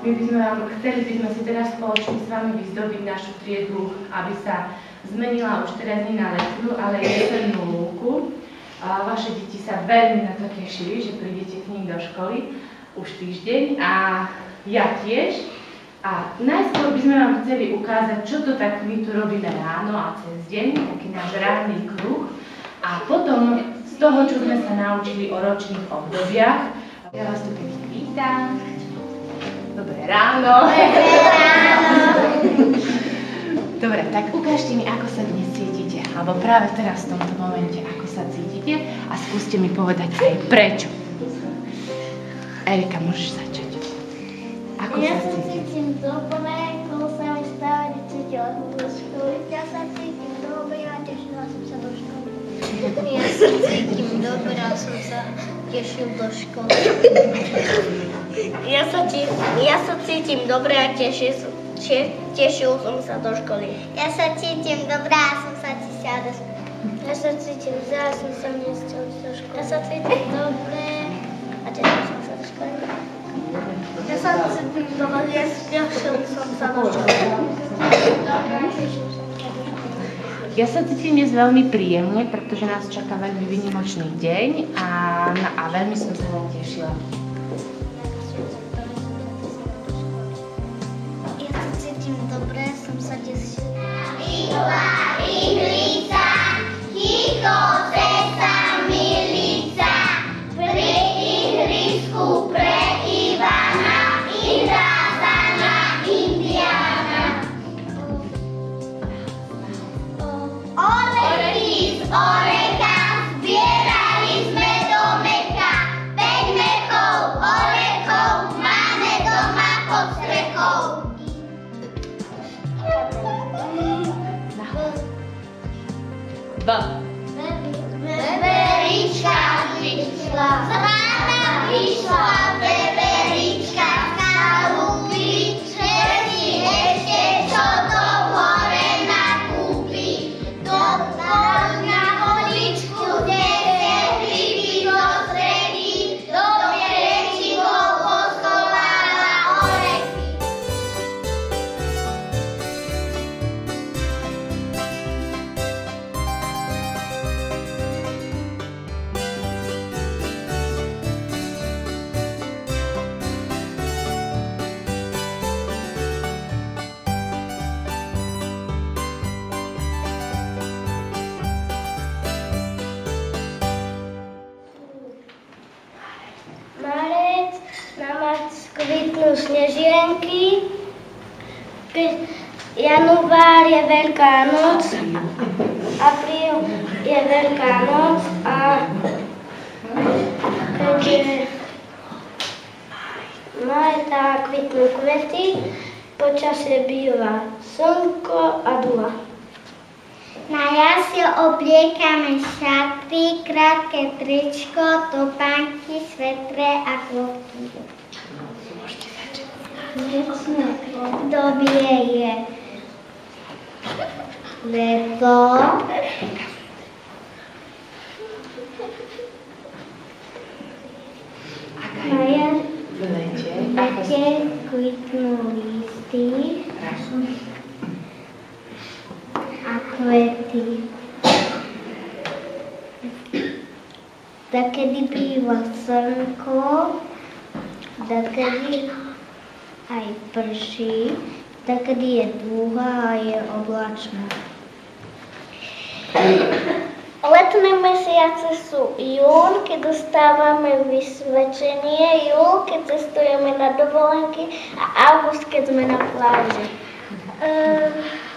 Chceli by sme si teraz spoločne s vami vyzdobiť našu triedu, aby sa zmenila už teraz nie na letnú, ale jesennú lúku. Vaše deti sa veľmi na to tešili, že prídete k nim do školy už týždeň a ja tiež. A najskôr by sme vám chceli ukázať, čo to tak my tu robíme ráno a cez deň, taký náš ranný kruh. A potom z toho, čo sme sa naučili o ročných obdobiach, ja vás tu pekne vítam. Dobré ráno. Dobré ráno. Dobre, tak ukážte mi, ako sa dnes cítite. Alebo práve teraz v tomto momente, ako sa cítite. A skúste mi povedať aj prečo. Erika, môžeš začať. Ako ja sa sa cítiš? cítim dobre, ako sa mi stále necítila do školy. Ja sa cítim dobre a tešila som sa do školy. Ja sa cítim dobre a som sa tešil do školy. Ja sa cítim dobre a tešil som sa do školy. Ja sa cítim dobre a som sa tešila do školy. Ja sa cítim zle a som sa nechcel do školy. Ja sa cítim dobre a tešil som sa do školy. Ja sa cítim dobre a tešil som sa do školy. Ja sa cítim dnes veľmi príjemne, pretože nás čaká veľmi výnimočný deň a veľmi som sa vám tešila. Ja sa cítim dobre, som sa tešila. Ihlica, ticho cesta milica, pri ihrisku pre Ivana, ihra sa na Indiana. Orechy z oreka, zbierali sme do meka, 5 mechov, orechov, máme doma pod strechou. Veverička prišla, z rána prišla veverička, chalupy, všetci ešte čo to hore nakúpi. Do na vodičku nese hryby zo stredy, do pierečikov poskovala orechy. Marec, na marc kvitnú snežienky, január je Veľká noc, apríl je Veľká noc a keďže máj kvitnú kvety, počasie býva slnko a dula. Na jar si obliekame šaty, krátke tričko, topánky, svetre a klobky. Večné obdobie je leto, na jar V lete. kvitnú listy a kvety. Takedy býva slnko, takedy aj prší, takedy je dúha a je oblačno. Letné mesiace sú jún, keď dostávame vysvedčenie, júl, keď cestujeme na dovolenky a august, keď sme na pláži.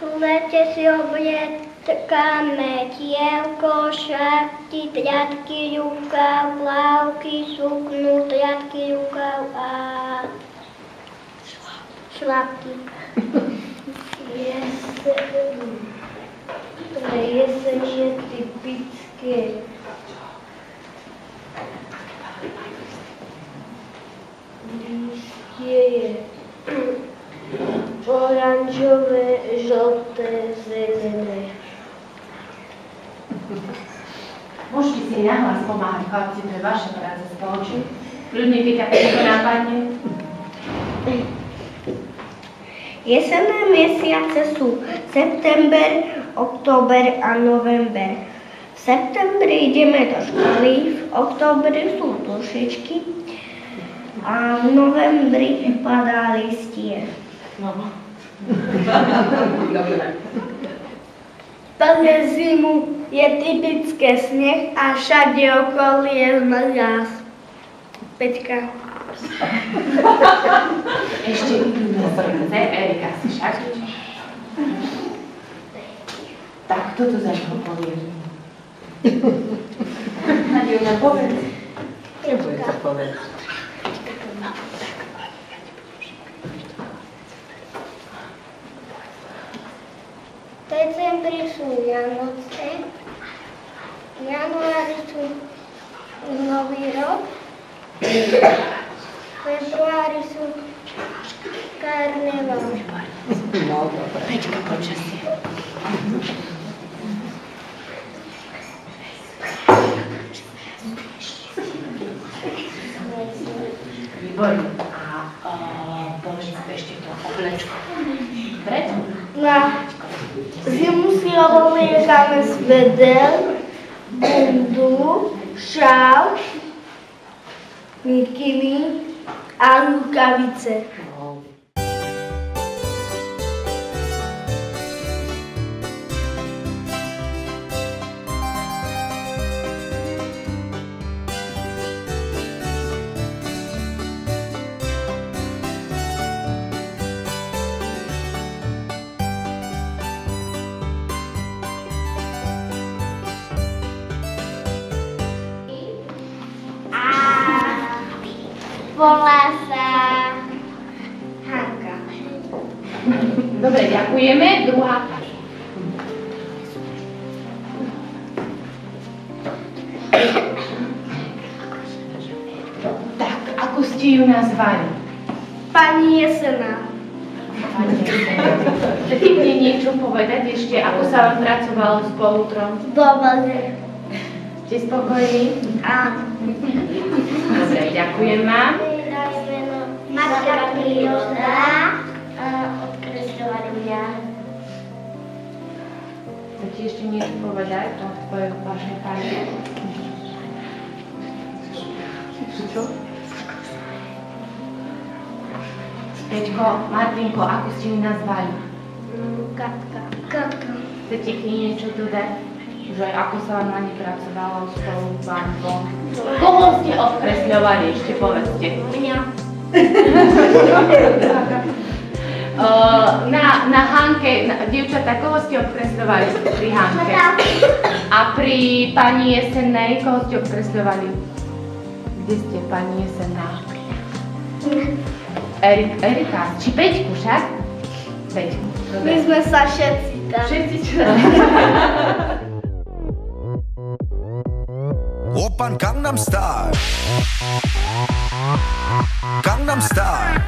V lete si obliekame tielko, šaty, triadky, rukav, plavky, suknu, triadky, rukav a šlapky. Pre jeseň je typické lístie je oranžové, žlté, zelené. Môžete si nahlas pomáhať, chlapci, to je vaša práca spoločne. Ľudne, keď ťa to napadne. Jesenné mesiace sú september, október a november. V septembri ideme do školy, v októbri sú dušičky a v novembri padá listie. Plne zimu je typické sneh a všade okolo je mráz. Peťka. Ešte Erika, si však? Tak, kto tu začal povie? Nadielna, povedz. Nebude to povedať. V decembri sú Vianoce, v januári sú Nový rok, v februári sú karneval. No, dobre. Peťka, počasie. Výborné. A povedz ešte to oblečko. Preto? Na zimu si obliekame svedel, bundu, šál, mikiny a rukavice. Volá sa Hanka. Dobre, ďakujeme. Druhá páž. Tak, ako ste ju nazvali? Pani Jesena. Pani Jesena. Chcete mne niečo povedať ešte, ako sa vám pracovalo spolu trom? Dobre. Ste spokojní? Áno. Dobre, ďakujem vám. Matka Príroda a odkresľovali mňa. Chcete ešte niečo povedať o tvojej vašej páne? Čo? Peťko, Martinko, ako ste mi nazvali? Katka. Katka. Chcete k nej niečo dodať? Že ako sa vám na ne pracovalo spolu s bandom? Koho ste odkresľovali? Ešte povedzte. Mňa. Na Hanke, dievčatá, koho ste odkresľovali pri Hanke? A pri pani Jesennej, koho ste odkresľovali? Kde ste, pani Jesenná? Erika, či Peťku však? Peťku. My sme sa všetci tam. Všetci čo? 오빤 강남스타일 강남스타일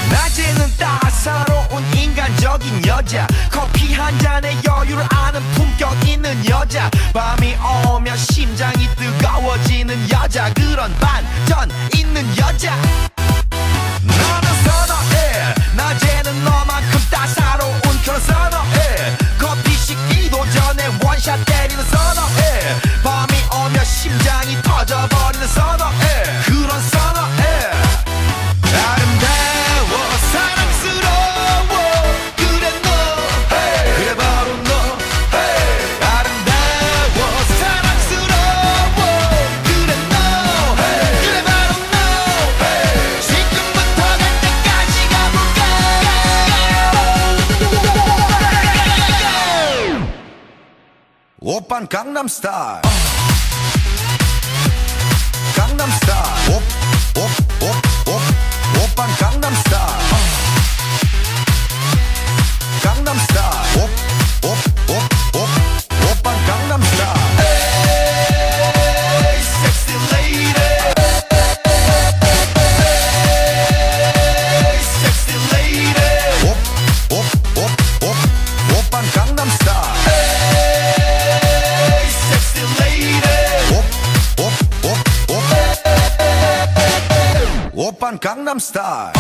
낮에는 따사로운 인간적인 여자 커피 한 잔에 여유를 아는 품격 있는 여자 밤이 오면 심장이 뜨거워지는 여자 그런 반전 있는 여자 너는 선어해 낮에는 너만큼 따사로운 그런 선어해 커피 식기도 전에 원샷 때리는 선어해 밤이 오면 심장이 터져버리는 선어해 그런 선어해 아름다워 사랑스러워 그래 너 그래 바로 너 아름다워 사랑스러워 그래 너 그래 바로 너 지금부터 갈 때까지 가볼까 오빤 강남스타일 강남스타일 오빤 강남스타일 강남스타일 오빤 강남스타일 에이 섹시 레이디 에이 섹시 레이디 오빤 강남스타일 에이 섹시 레이디 오빤 강남스타일